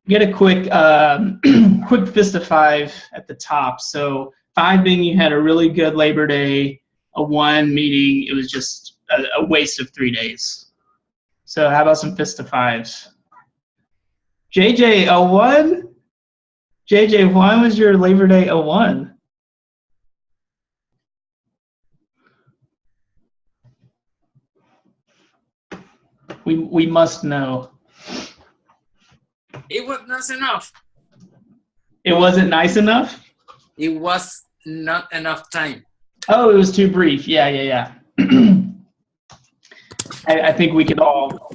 Get a quick quick fist of 5 at the top. So 5 being you had a really good Labor Day, a 1 meaning it was just a waste of 3 days. So how about some fist of 5s? JJ, a 1? JJ, why was your Labor Day a 1? We must know. It was not enough. It wasn't nice enough? It was not enough time. Oh, it was too brief. Yeah. I think we could all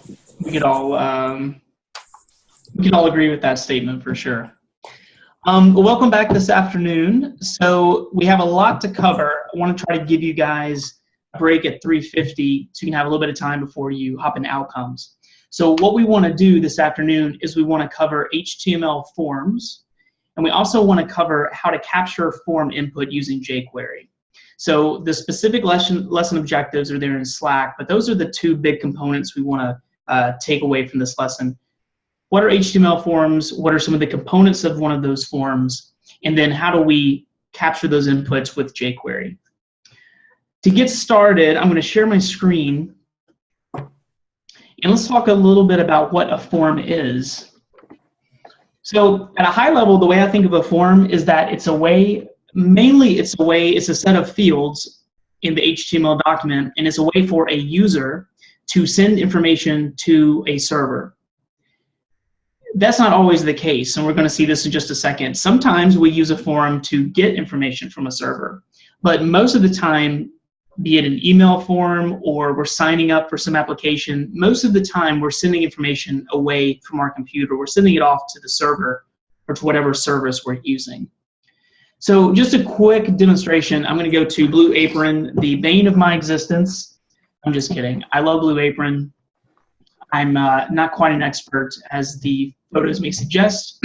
agree with that statement for sure. Welcome back this afternoon. So we have a lot to cover. I want to try to give you guys a break at 3:50 so you can have a little bit of time before you hop into outcomes. So what we want to do this afternoon is we want to cover HTML forms, and we also want to cover how to capture form input using jQuery. So the specific lesson objectives are there in Slack, but those are the 2 big components we want to take away from this lesson. What are HTML forms? What are some of the components of one of those forms? And then how do we capture those inputs with jQuery? To get started, I'm going to share my screen. And let's talk a little bit about what a form is. So at a high level, the way I think of a form is that it's a set of fields in the HTML document, and it's a way for a user to send information to a server. That's not always the case, and we're going to see this in just a second. Sometimes we use a form to get information from a server, but most of the time, be it an email form or we're signing up for some application, most of the time we're sending information away from our computer. We're sending it off to the server or to whatever service we're using. So just a quick demonstration. I'm going to go to Blue Apron, the bane of my existence. I'm just kidding. I love Blue Apron. I'm not quite an expert, as the photos may suggest.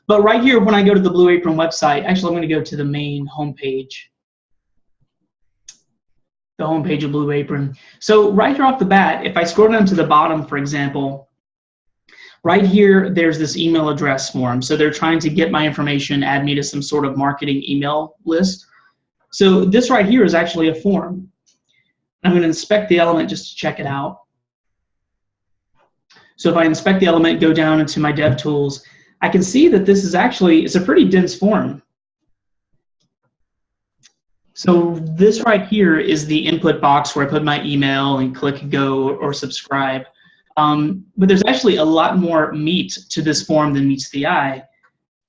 But right here, when I go to the Blue Apron website, actually I'm going to go to the main homepage. The homepage of Blue Apron. So right here off the bat, if I scroll down to the bottom, for example, right here, there's this email address form. So they're trying to get my information, add me to some sort of marketing email list. So this right here is actually a form. I'm going to inspect the element just to check it out. So if I inspect the element, go down into my DevTools, I can see that this is actually, it's a pretty dense form. So this right here is the input box where I put my email and click go or subscribe. But there's actually a lot more meat to this form than meets the eye.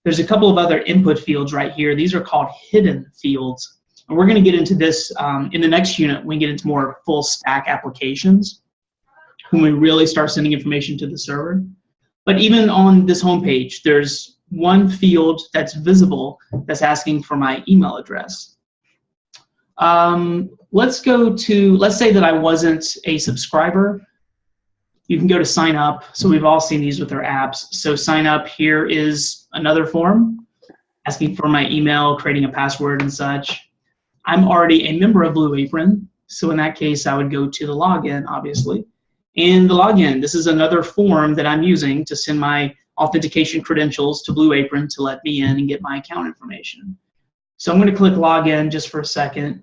There's a couple of other input fields right here. These are called hidden fields. And we're going to get into this in the next unit. We can get into more full stack applications when we really start sending information to the server. But even on this homepage, there's one field that's visible that's asking for my email address. Let's say that I wasn't a subscriber. You can go to sign up. So we've all seen these with our apps. So sign up, here is another form asking for my email, creating a password and such. I'm already a member of Blue Apron. So in that case, I would go to the login, obviously. And the login, this is another form that I'm using to send my authentication credentials to Blue Apron to let me in and get my account information. So I'm going to click login just for a second.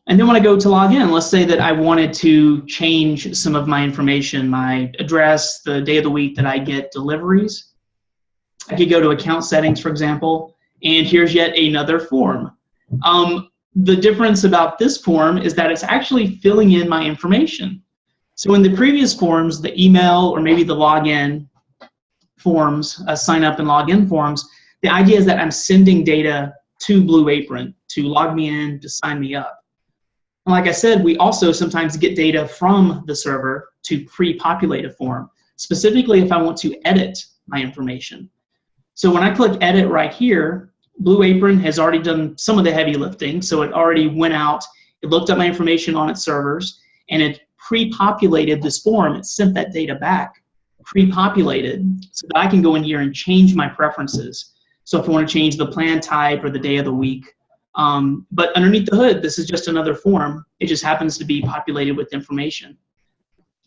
And then when I go to log in, let's say that I wanted to change some of my information, my address, the day of the week that I get deliveries. I could go to account settings, for example, and here's yet another form. The difference about this form is that it's actually filling in my information. So in the previous forms, the email or maybe the login forms, sign up and login forms, the idea is that I'm sending data to Blue Apron to log me in, to sign me up. And like I said, we also sometimes get data from the server to pre-populate a form, specifically if I want to edit my information. So when I click edit right here, Blue Apron has already done some of the heavy lifting. So it already went out, it looked up my information on its servers, and it pre-populated this form. It sent that data back, pre-populated, so that I can go in here and change my preferences. So if I want to change the plan type or the day of the week, but underneath the hood, this is just another form. It just happens to be populated with information.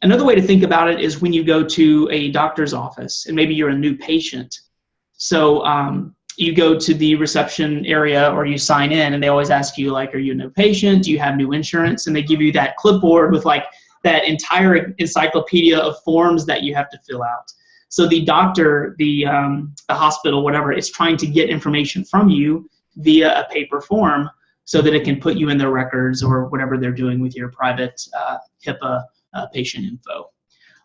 Another way to think about it is when you go to a doctor's office and maybe you're a new patient. So you go to the reception area or you sign in and they always ask you, like, are you a new patient? Do you have new insurance? And they give you that clipboard with like that entire encyclopedia of forms that you have to fill out. So the doctor, the hospital, whatever, is trying to get information from you via a paper form so that it can put you in their records or whatever they're doing with your private HIPAA patient info.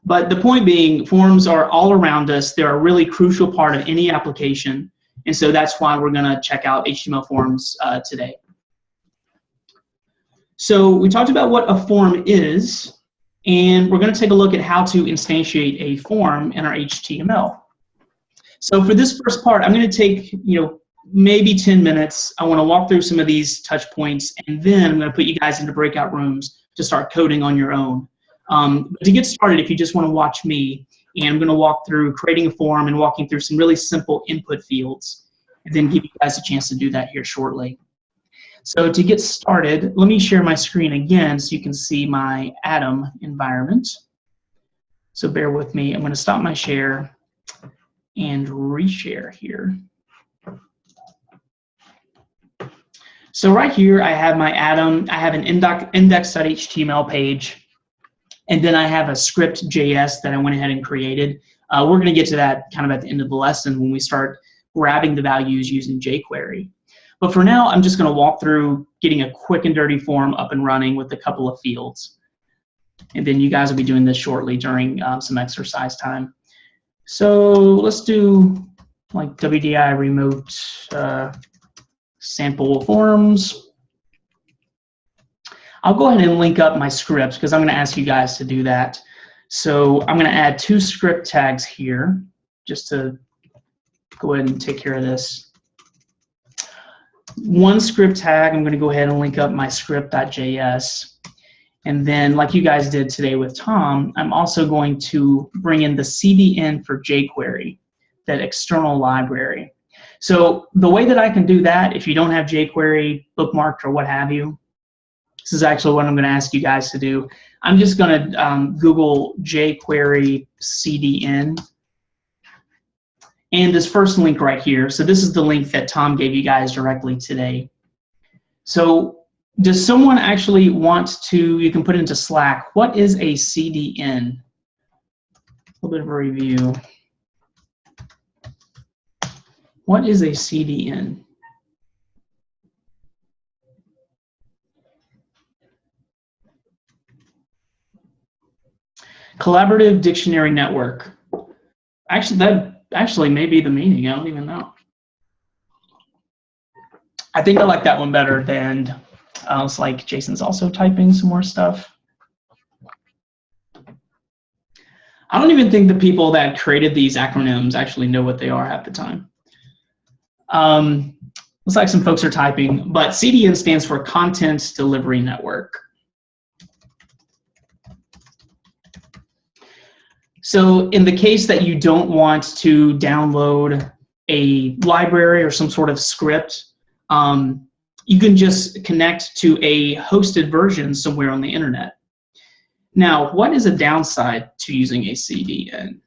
But the point being, forms are all around us. They're a really crucial part of any application. And so that's why we're going to check out HTML forms today. So we talked about what a form is, and we're going to take a look at how to instantiate a form in our HTML. So for this first part, I'm going to take, maybe 10 minutes. I want to walk through some of these touch points, and then I'm going to put you guys into breakout rooms to start coding on your own. But to get started, if you just want to watch me, and I'm going to walk through creating a form and walking through some really simple input fields, and then give you guys a chance to do that here shortly. So to get started, let me share my screen again so you can see my Atom environment. So bear with me. I'm going to stop my share and reshare here. So right here, I have my Atom. I have an index.html page. And then I have a script.js that I went ahead and created. We're going to get to that kind of at the end of the lesson when we start grabbing the values using jQuery. But for now, I'm just going to walk through getting a quick and dirty form up and running with a couple of fields. And then you guys will be doing this shortly during some exercise time. So let's do like WDI remote sample forms. I'll go ahead and link up my scripts because I'm going to ask you guys to do that. So I'm going to add 2 script tags here just to go ahead and take care of this. One script tag, I'm going to go ahead and link up my script.js. And then, like you guys did today with Tom, I'm also going to bring in the CDN for jQuery, that external library. So the way that I can do that, if you don't have jQuery bookmarked or what have you, this is actually what I'm going to ask you guys to do. I'm just going to Google jQuery CDN. And this first link right here, so this is the link that Tom gave you guys directly today. So does someone actually want to, you can put it into Slack, what is a CDN? A little bit of a review. What is a CDN? Collaborative Dictionary Network. Actually, that may be the meaning. I don't even know. I think I like that one better than, it's like Jason's also typing some more stuff. I don't even think the people that created these acronyms actually know what they are half the time. Looks like some folks are typing, but CDN stands for Content Delivery Network. So in the case that you don't want to download a library or some sort of script, you can just connect to a hosted version somewhere on the internet. Now, what is a downside to using a CDN?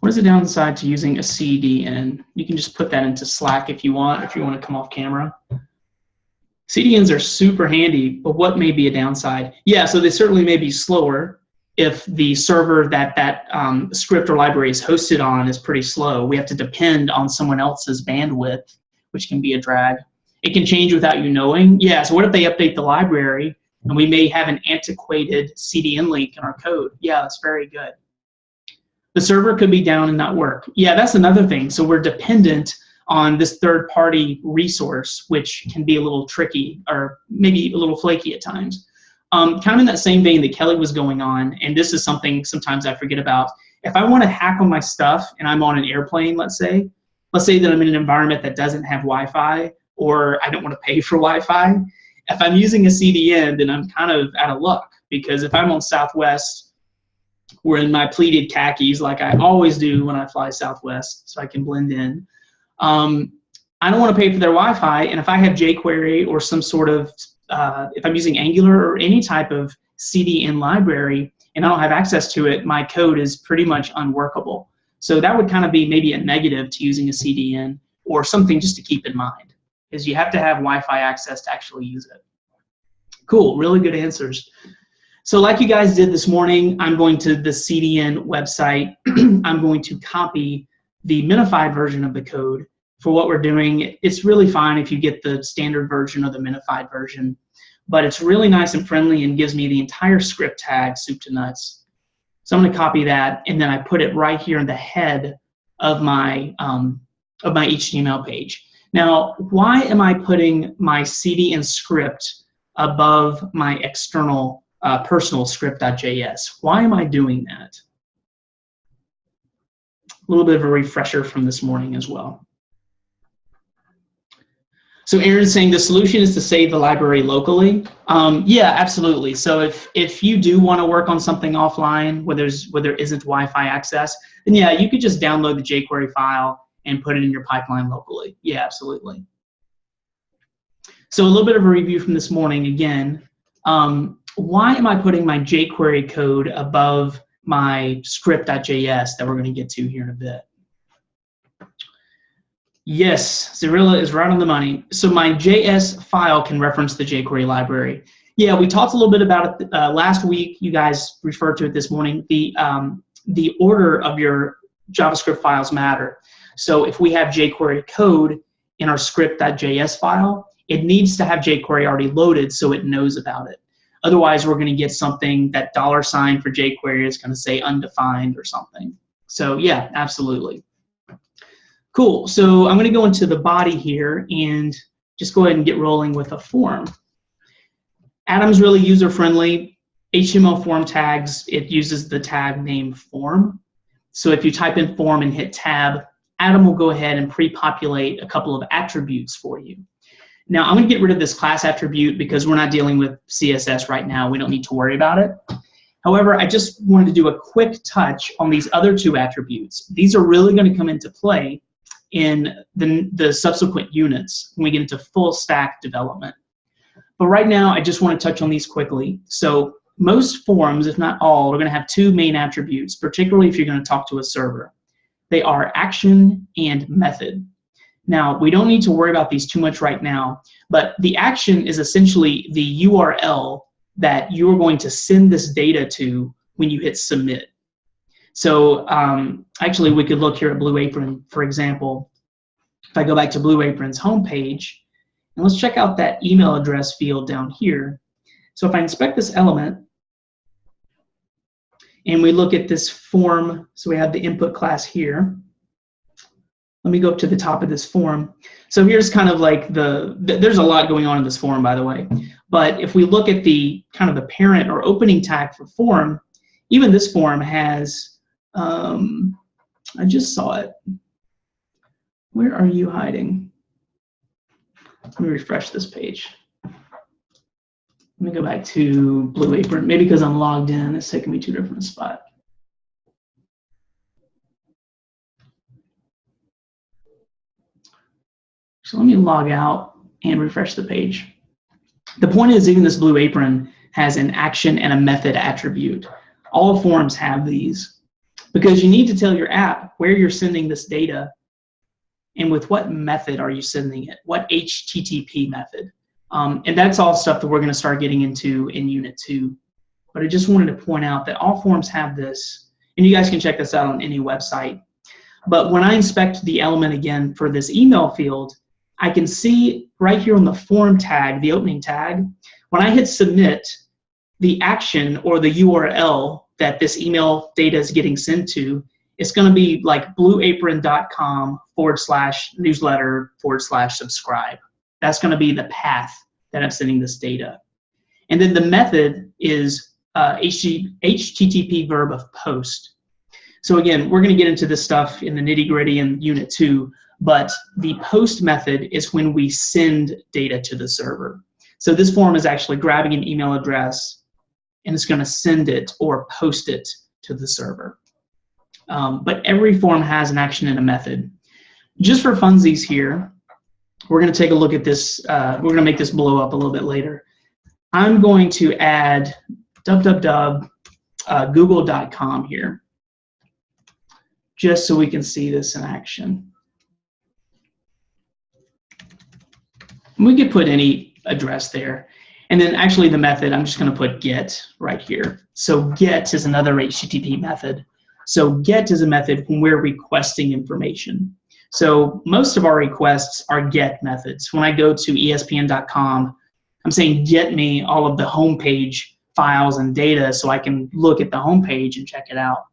What is the downside to using a CDN? You can just put that into Slack if you want to come off camera. CDNs are super handy, but what may be a downside? Yeah, so they certainly may be slower if the server that script or library is hosted on is pretty slow. We have to depend on someone else's bandwidth, which can be a drag. It can change without you knowing. Yeah, so what if they update the library and we may have an antiquated CDN link in our code? Yeah, that's very good. The server could be down and not work. Yeah, that's another thing. So we're dependent on this third-party resource, which can be a little tricky or maybe a little flaky at times. Kind of in that same vein that Kelly was going on, and this is something sometimes I forget about. If I want to hack on my stuff and I'm on an airplane, let's say that I'm in an environment that doesn't have Wi-Fi, or I don't want to pay for Wi-Fi, if I'm using a CDN, then I'm kind of out of luck, because if I'm on Southwest, we're in my pleated khakis like I always do when I fly Southwest, so I can blend in. I don't want to pay for their Wi-Fi, and if I have jQuery or some sort of if I'm using Angular or any type of CDN library and I don't have access to it, my code is pretty much unworkable. So that would kind of be maybe a negative to using a CDN, or something just to keep in mind, is you have to have Wi-Fi access to actually use it. Cool, really good answers. So like you guys did this morning, I'm going to the CDN website. I'm going to copy the minified version of the code. For what we're doing, it's really fine if you get the standard version or the minified version, but it's really nice and friendly and gives me the entire script tag, soup to nuts. So I'm going to copy that, and then I put it right here in the head of my HTML page. Now, why am I putting my CDN script above my external personal script.js? Why am I doing that? A little bit of a refresher from this morning as well. So Aaron's saying the solution is to save the library locally. Yeah, absolutely. So if you do want to work on something offline where there isn't Wi-Fi access, then yeah, you could just download the jQuery file and put it in your pipeline locally. Yeah, absolutely. So a little bit of a review from this morning again. Why am I putting my jQuery code above my script.js that we're going to get to here in a bit? Yes, Zerilla is right on the money. So my JS file can reference the jQuery library. Yeah, we talked a little bit about it last week. You guys referred to it this morning. The order of your JavaScript files matter. So if we have jQuery code in our script.js file, it needs to have jQuery already loaded so it knows about it. Otherwise, we're going to get something that $ for jQuery is going to say undefined or something. So yeah, absolutely. Cool. So I'm going to go into the body here and just go ahead and get rolling with a form. Atom's really user-friendly. HTML form tags, it uses the tag name form. So if you type in form and hit tab, Atom will go ahead and pre-populate a couple of attributes for you. Now, I'm going to get rid of this class attribute because we're not dealing with CSS right now. We don't need to worry about it. However, I just wanted to do a quick touch on these other two attributes. These are really going to come into play in the subsequent units when we get into full stack development. But right now, I just want to touch on these quickly. So most forms, if not all, are going to have two main attributes, particularly if you're going to talk to a server. They are action and method. Now, we don't need to worry about these too much right now, but the action is essentially the URL that you are going to send this data to when you hit submit. So actually, we could look here at Blue Apron, for example. If I go back to Blue Apron's homepage, and let's check out that email address field down here. So if I inspect this element, and we look at this form, so we have the input class here. Let me go up to the top of this form. So here's kind of like there's a lot going on in this form, by the way. But if we look at the kind of the parent or opening tag for form, even this form has, I just saw it. Where are you hiding? Let me refresh this page. Let me go back to Blue Apron. Maybe because I'm logged in, it's taking me to a different spot. So let me log out and refresh the page. The point is, even this Blue Apron has an action and a method attribute. All forms have these because you need to tell your app where you're sending this data and with what method are you sending it, what HTTP method. And that's all stuff that we're going to start getting into in Unit 2. But I just wanted to point out that all forms have this, and you guys can check this out on any website. But when I inspect the element again for this email field, I can see right here on the form tag, the opening tag, when I hit submit, the action or the URL that this email data is getting sent to, it's going to be like blueapron.com/newsletter/subscribe. That's going to be the path that I'm sending this data. And then the method is HTTP verb of post. So again, we're going to get into this stuff in the nitty-gritty in Unit 2, but the post method is when we send data to the server. So this form is actually grabbing an email address and it's going to send it or post it to the server. But every form has an action and a method. Just for funsies here, we're going to take a look at this. We're going to make this blow up a little bit later. I'm going to add google.com here, just so we can see this in action. We could put any address there. And then actually the method, I'm just going to put get right here. So get is another HTTP method. So get is a method when we're requesting information. So most of our requests are get methods. When I go to espn.com, I'm saying get me all of the homepage files and data so I can look at the homepage and check it out.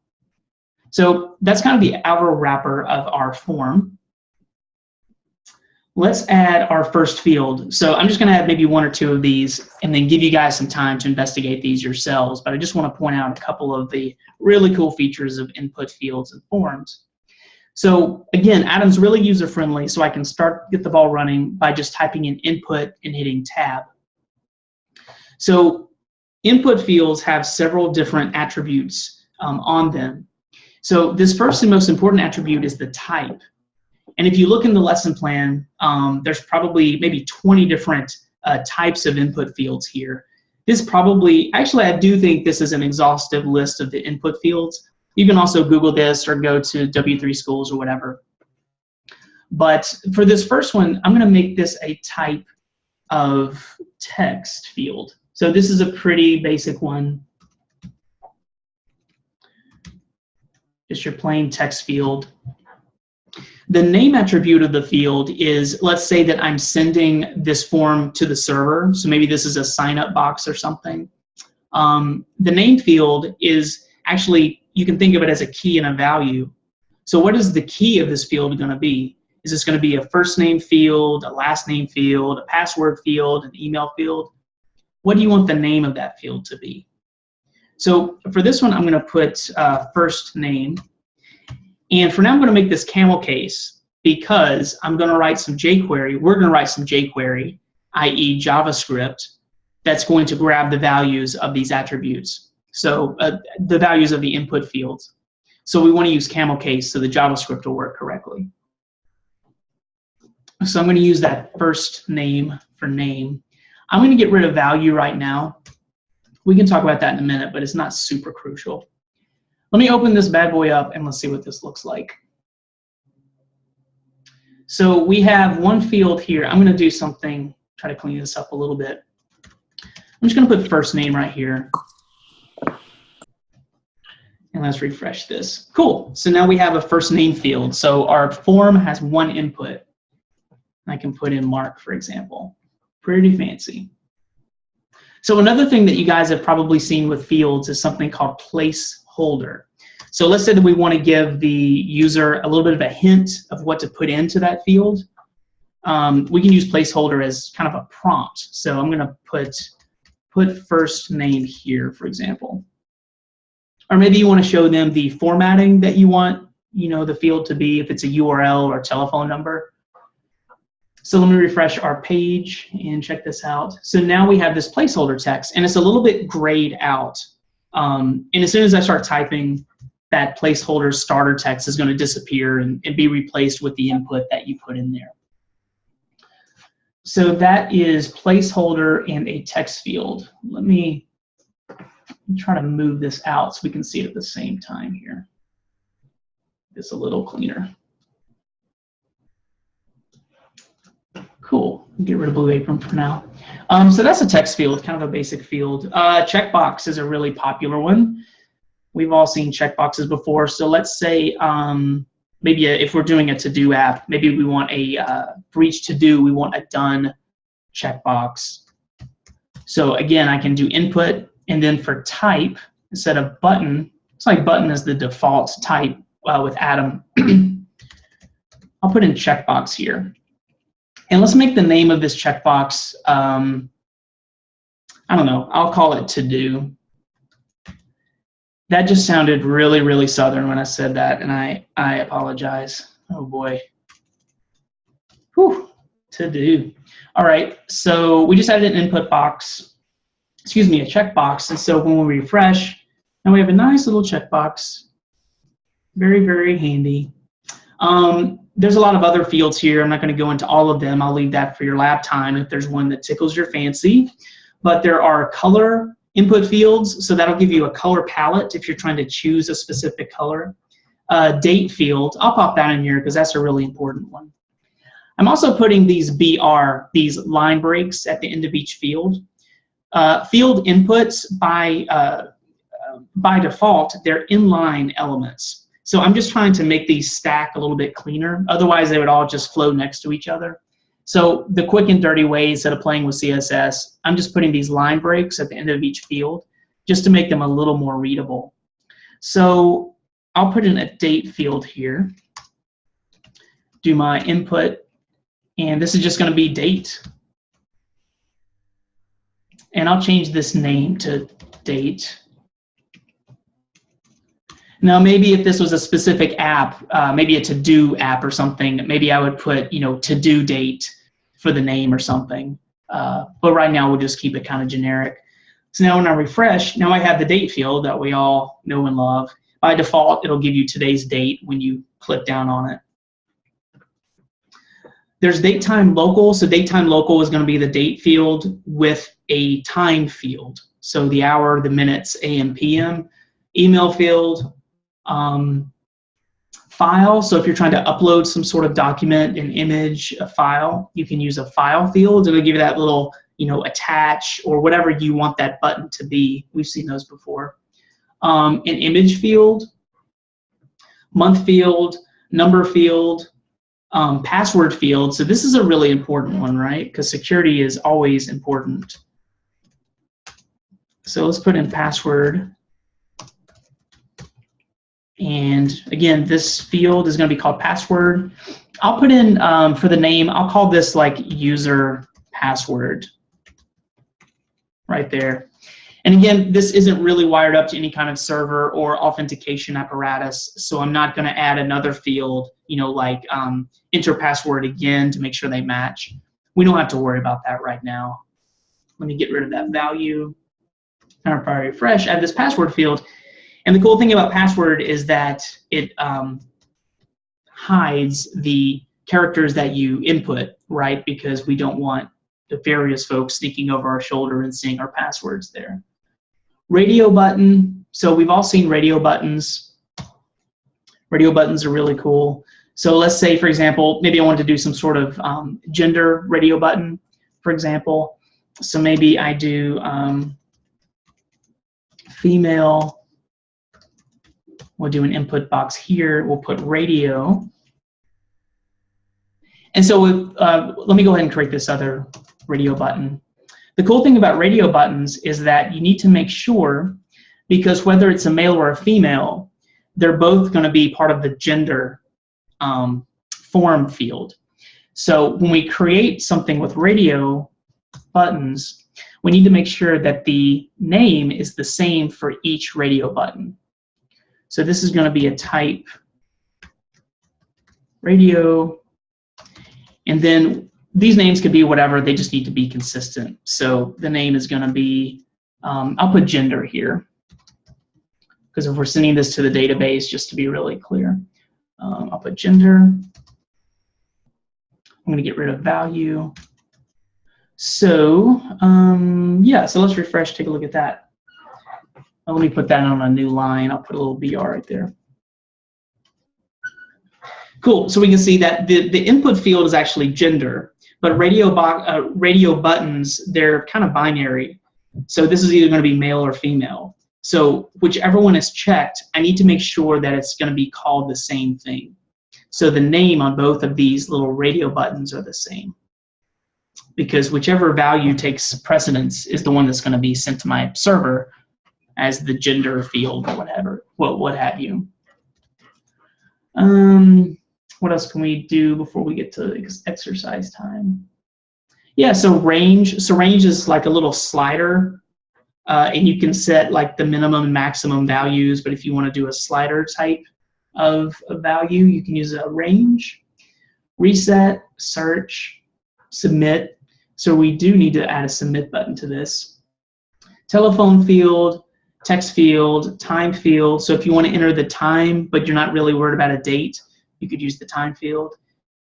So that's kind of the outer wrapper of our form. Let's add our first field. So I'm just going to add maybe one or two of these and then give you guys some time to investigate these yourselves. But I just want to point out a couple of the really cool features of input fields and forms. So again, Atom's really user-friendly, so I can get the ball running by just typing in input and hitting tab. So input fields have several different attributes on them. So this first and most important attribute is the type. And if you look in the lesson plan, there's probably maybe 20 different types of input fields here. This probably, actually I do think this is an exhaustive list of the input fields. You can also Google this or go to W3 Schools or whatever. But for this first one, I'm going to make this a type of text field. So this is a pretty basic one. Just your plain text field. The name attribute of the field is, let's say that I'm sending this form to the server. So maybe this is a sign-up box or something. The name field is actually, you can think of it as a key and a value. So what is the key of this field going to be? Is this going to be a first name field, a last name field, a password field, an email field? What do you want the name of that field to be? So for this one, I'm going to put first name. And for now, I'm going to make this camel case because I'm going to write some jQuery. We're going to write some jQuery, i.e. JavaScript, that's going to grab the values of these attributes. So the values of the input fields. So we want to use camel case so the JavaScript will work correctly. So I'm going to use that first name for name. I'm going to get rid of value right now. We can talk about that in a minute, but it's not super crucial. Let me open this bad boy up and let's see what this looks like. So we have one field here. I'm going to do something, try to clean this up a little bit. I'm just going to put first name right here. And let's refresh this. Cool. So now we have a first name field. So our form has one input. I can put in Mark, for example. Pretty fancy. So another thing that you guys have probably seen with fields is something called placeholder. So let's say that we want to give the user a little bit of a hint of what to put into that field. We can use placeholder as kind of a prompt. So I'm going to put first name here, for example. Or maybe you want to show them the formatting that you want, the field to be, if it's a URL or a telephone number. So let me refresh our page and check this out. So now we have this placeholder text, and it's a little bit grayed out. And as soon as I start typing, that placeholder starter text is going to disappear and be replaced with the input that you put in there. So that is placeholder and a text field. Let me try to move this out so we can see it at the same time here. It's a little cleaner. Cool. Get rid of Blue Apron for now. So that's a text field, kind of a basic field. Checkbox is a really popular one. We've all seen checkboxes before. So let's say maybe if we're doing a to-do app, maybe we want for each to-do, we want a done checkbox. So again, I can do input, and then for type, instead of button, it's like button is the default type with Atom. I'll put in checkbox here. And let's make the name of this checkbox, I don't know, I'll call it to do. That just sounded really, really Southern when I said that, and I apologize. Oh boy. Whew, to do. All right, so we just added an input box, a checkbox, and so when we refresh, now we have a nice little checkbox. Very, very handy. There's a lot of other fields here. I'm not going to go into all of them. I'll leave that for your lab time if there's one that tickles your fancy. but there are color input fields, so that'll give you a color palette if you're trying to choose a specific color. Date field, I'll pop that in here because that's a really important one. I'm also putting these BR, these line breaks at the end of each field. Field inputs by default, they're inline elements. So I'm just trying to make these stack a little bit cleaner. Otherwise, they would all just flow next to each other. So the quick and dirty way, instead of playing with CSS, I'm just putting these line breaks at the end of each field just to make them a little more readable. So I'll put in a date field here, do my input, and this is just going to be date. And I'll change this name to date. Now, maybe if this was a specific app, maybe a to-do app or something, maybe I would put, to-do date for the name or something. But right now, we'll just keep it kind of generic. So now when I refresh, now I have the date field that we all know and love. By default, it'll give you today's date when you click down on it. There's datetime local. So datetime local is going to be the date field with a time field. So the hour, the minutes, AM, PM. Email field. File, so if you're trying to upload some sort of document, an image, a file, you can use a file field. It'll give you that little, attach or whatever you want that button to be. We've seen those before. An image field, month field, number field, password field. So this is a really important one, right? Because security is always important. So let's put in password. And again, this field is going to be called password. I'll put in, for the name, I'll call this like user password right there. And again, this isn't really wired up to any kind of server or authentication apparatus, so I'm not going to add another field, like enter password again to make sure they match. We don't have to worry about that right now. Let me get rid of that value. Now if I refresh, add this password field. And the cool thing about password is that it hides the characters that you input, right? Because we don't want the various folks sneaking over our shoulder and seeing our passwords there. Radio button. So we've all seen radio buttons. Radio buttons are really cool. So let's say, for example, maybe I wanted to do some sort of gender radio button, for example. So maybe I do female. We'll do an input box here. We'll put radio. And so let me go ahead and create this other radio button. The cool thing about radio buttons is that you need to make sure, because whether it's a male or a female, they're both going to be part of the gender form field. So when we create something with radio buttons, we need to make sure that the name is the same for each radio button. So this is going to be a type radio, and then these names could be whatever, they just need to be consistent. So the name is going to be, I'll put gender here, because if we're sending this to the database, just to be really clear, I'll put gender. I'm going to get rid of value. So yeah, so let's refresh, take a look at that. Let me put that on a new line. I'll put a little BR right there. Cool. So we can see that the input field is actually gender, but radio buttons, they're kind of binary. So this is either going to be male or female. So whichever one is checked, I need to make sure that it's going to be called the same thing. So the name on both of these little radio buttons are the same, because whichever value takes precedence is the one that's going to be sent to my server as the gender field or whatever, what have you. What else can we do before we get to exercise time? Yeah, so range. So range is like a little slider, and you can set like the minimum and maximum values, but if you want to do a slider type of value, you can use a range. Reset, search, submit. So we do need to add a submit button to this. Telephone field, text field, time field. So if you want to enter the time, but you're not really worried about a date, you could use the time field.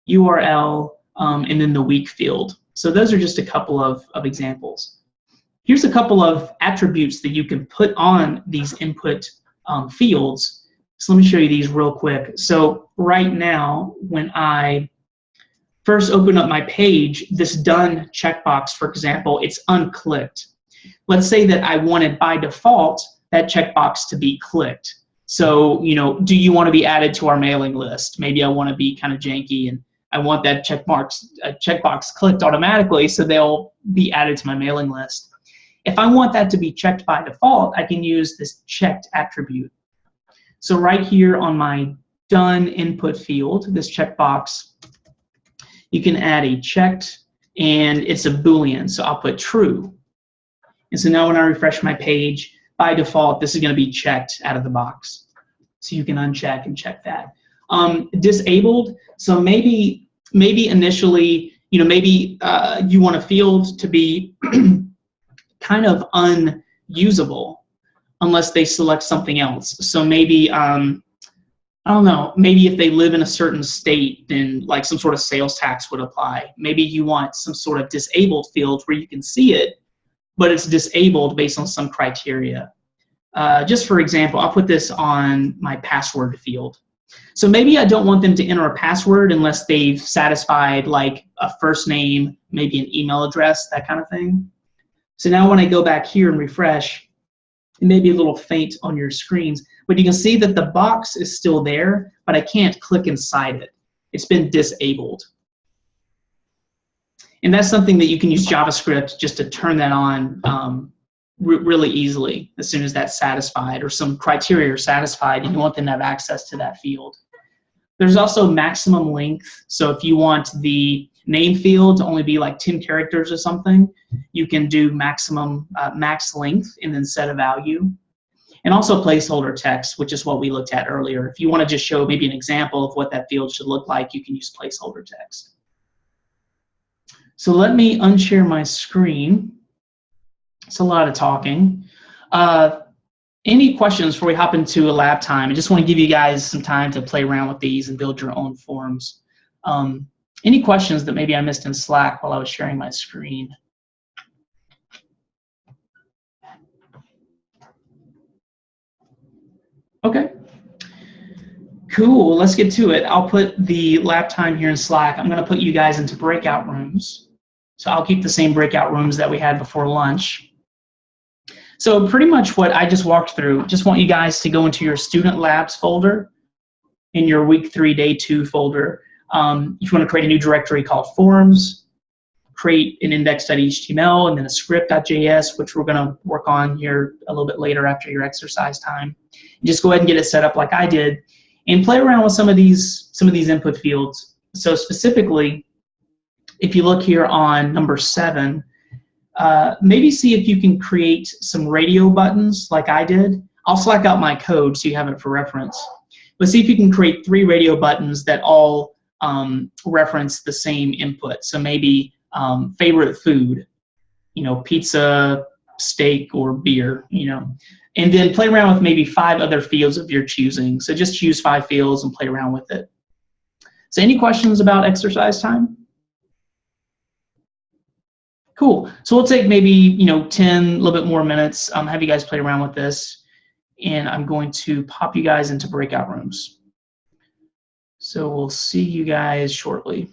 URL, and then the week field. So those are just a couple of examples. If here's a couple of attributes that you can put on these input fields. So let me show you these real quick. So right now, when I first open up my page, this done checkbox, for example, it's unclicked. Let's say that I wanted by default that checkbox to be clicked. So, you know, do you want to be added to our mailing list? Maybe I want to be kind of janky and I want that checkbox clicked automatically so they'll be added to my mailing list. If I want that to be checked by default, I can use this checked attribute. So right here on my done input field, this checkbox, you can add a checked, and it's a Boolean, so I'll put true. And so now when I refresh my page, by default, this is going to be checked out of the box. So you can uncheck and check that. Disabled, so maybe initially, you know, maybe you want a field to be kind of unusable unless they select something else. So maybe, I don't know, maybe if they live in a certain state, then like some sort of sales tax would apply. Maybe you want some sort of disabled field where you can see it, but it's disabled based on some criteria. Just for example, I'll put this on my password field. So maybe I don't want them to enter a password unless they've satisfied like a first name, maybe an email address, that kind of thing. So now when I go back here and refresh, it may be a little faint on your screens, but you can see that the box is still there, but I can't click inside it. It's been disabled. And that's something that you can use JavaScript just to turn that on really easily as soon as that's satisfied or some criteria are satisfied and you want them to have access to that field. There's also maximum length. So if you want the name field to only be like 10 characters or something, you can do maximum max length and then set a value. And also placeholder text, which is what we looked at earlier. If you want to just show maybe an example of what that field should look like, you can use placeholder text. So let me unshare my screen. It's a lot of talking. Any questions before we hop into a lab time? I just want to give you guys some time to play around with these and build your own forms. Any questions that maybe I missed in Slack while I was sharing my screen? Okay. Cool, let's get to it. I'll put the lab time here in Slack. I'm going to put you guys into breakout rooms. So I'll keep the same breakout rooms that we had before lunch. So pretty much what I just walked through, just want you guys to go into your student labs folder in your week 3, day 2 folder. If you want to create a new directory called forms, create an index.html and then a script.js, which we're going to work on here a little bit later after your exercise time. And just go ahead and get it set up like I did and play around with some of these input fields. So specifically, if you look here on number 7, maybe see if you can create some radio buttons like I did. I'll Slack out my code so you have it for reference. But see if you can create 3 radio buttons that all reference the same input. So maybe favorite food, you know, pizza, steak, or beer, you know. And then play around with maybe 5 other fields of your choosing. So just choose 5 fields and play around with it. So any questions about exercise time? Cool. So we'll take maybe, you know, 10, a little bit more minutes, have you guys play around with this, and I'm going to pop you guys into breakout rooms. So we'll see you guys shortly.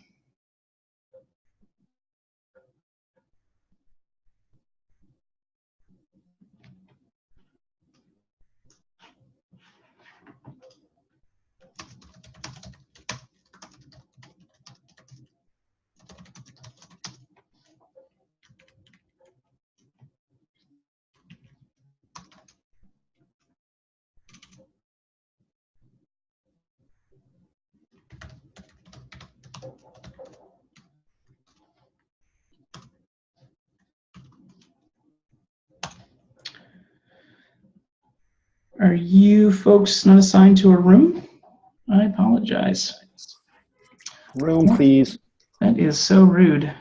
Are you folks not assigned to a room? I apologize. Room, please. That is so rude.